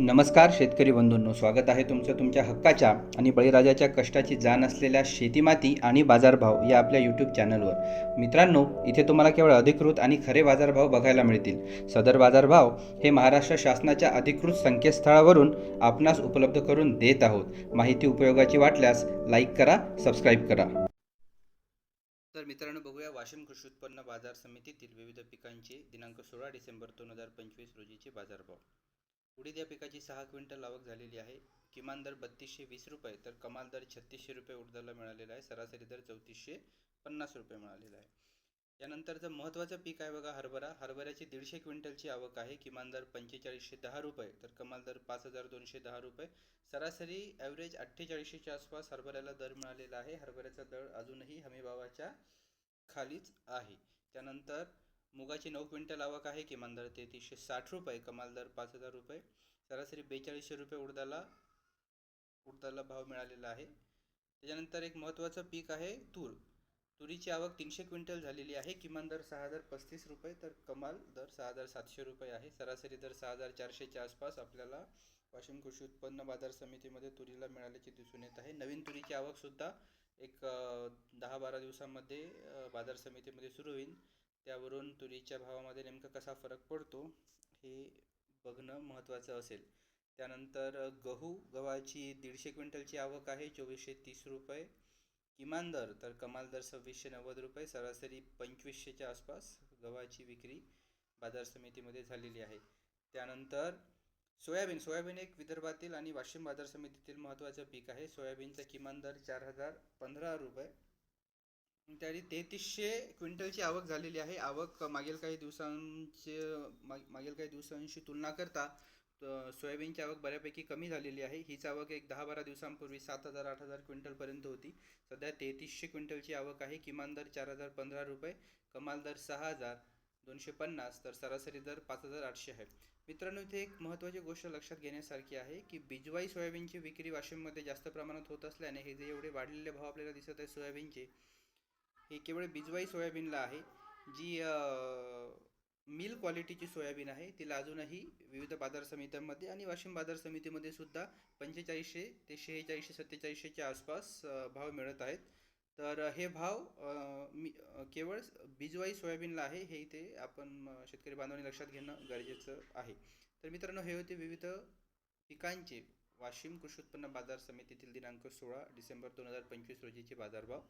नमस्कार शेतकरी बंधूंनो, स्वागत आहे तुमचं तुमच्या हक्काच्या आणि बळीराजाच्या कष्टाची जाण असलेल्या शेतीमाती आणि बाजारभाव या आपल्या यूट्यूब चॅनलवर. मित्रांनो, इथे तुम्हाला केवळ अधिकृत आणि खरे बाजारभाव बघायला मिळतील. सदर बाजारभाव हे महाराष्ट्र शासनाच्या अधिकृत संकेतस्थळावरून आपणास उपलब्ध करून देत आहोत. माहिती उपयोगाची वाटल्यास लाईक करा, सबस्क्राईब करा. तर मित्रांनो, बघूया वाशिम कृषी उत्पन्न बाजार समितीतील विविध पिकांचे दिनांक 16 डिसेंबर 2025 रोजीचे बाजारभाव. उडीद या पिकाची 6 क्विंटल आवक झालेली आहे. किमान दर 3220 रुपये तर कमाल दर 3600 रुपये उडदाला मिळालेला आहे. सरासरी दर 3450 रुपये मिळालेला आहे. यानंतरचं महत्त्वाचं पीक आहे बघा हरभरा. हरभऱ्याची 150 क्विंटलची आवक आहे. किमान दर 4510 रुपये तर कमाल दर 5210 रुपये. सरासरी ॲव्हरेज 4800च्या आसपास हरभऱ्याला दर मिळालेला आहे. हरभऱ्याचा दर अजूनही हमीभावाच्या खालीच आहे. त्यानंतर मुगाची 9 क्विंटल आवक आहे. किमान दर 3360 रुपये, कमाल दर 5000 रुपये. सरासरी 4200 रुपये उडदाला भाव मिळालेला आहे. त्याच्यानंतर एक महत्त्वाचं पीक आहे तूर. तुरीची आवक 300 क्विंटल झालेली आहे. किमान दर 6035 रुपये तर कमाल दर 6700 रुपये आहे. सरासरी दर 6400च्या आसपास आपल्याला वाशिम कृषी उत्पन्न बाजार समितीमध्ये तुरीला मिळाल्याचे दिसून येत आहे. नवीन तुरीची आवकसुद्धा एक 10-12 दिवसांमध्ये बाजार समितीमध्ये सुरू होईल. त्यावरून तुरीच्या भावामध्ये नेमका कसा फरक पडतो हे बघणं महत्त्वाचं असेल. त्यानंतर गव्हाची 150 क्विंटलची आवक आहे. 2430 रुपये किमान दर तर कमाल दर 2690 रुपये. सरासरी 2500च्या आसपास गव्हाची विक्री बाजार समितीमध्ये झालेली आहे. त्यानंतर सोयाबीन एक विदर्भातील आणि वाशिम बाजार समितीतील महत्त्वाचं पीक आहे. सोयाबीनचा किमान दर 4015 रुपये. त्याआधी 3300 क्विंटलची आवक झालेली आहे. आवक मागील काही दिवसांशी तुलना करता सोयाबीनची आवक बऱ्यापैकी कमी झालेली आहे. हीच आवक एक 10-12 दिवसांपूर्वी 7000-8000 क्विंटलपर्यंत होती. सध्या 3300 क्विंटलची आवक आहे. किमान दर 4015 रुपये, कमाल दर 6250 तर सरासरी दर 5800 आहे. मित्रांनो, इथे एक महत्त्वाची गोष्ट लक्षात घेण्यासारखी आहे की बिजवाई सोयाबीनची विक्री वाशिममध्ये जास्त प्रमाणात होत असल्याने हे जे एवढे वाढलेले भाव आपल्याला दिसत आहे सोयाबीनचे, हे केवळ बिजवाई सोयाबीनला आहे. जी मिल क्वालिटीची सोयाबीन आहे तिला अजूनही विविध बाजार समित्यांमध्ये आणि वाशिम बाजार समितीमध्ये सुद्धा 4500 ते 4600-4700च्या आसपास भाव मिळत आहेत. तर हे भाव केवळ बिजवाई सोयाबीनला आहे, हे इथे आपण शेतकरी बांधवांनी लक्षात घेणं गरजेचं आहे. तर मित्रांनो, हे होते विविध पिकांचे वाशिम कृषी उत्पन्न बाजार समितीतील दिनांक 16 डिसेंबर 2025 रोजीचे बाजारभाव.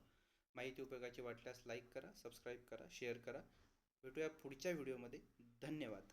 माहिती उपयोगाची वाटल्यास लाईक करा, सबस्क्राईब करा, शेअर करा. भेटूया पुढच्या व्हिडिओमध्ये. धन्यवाद.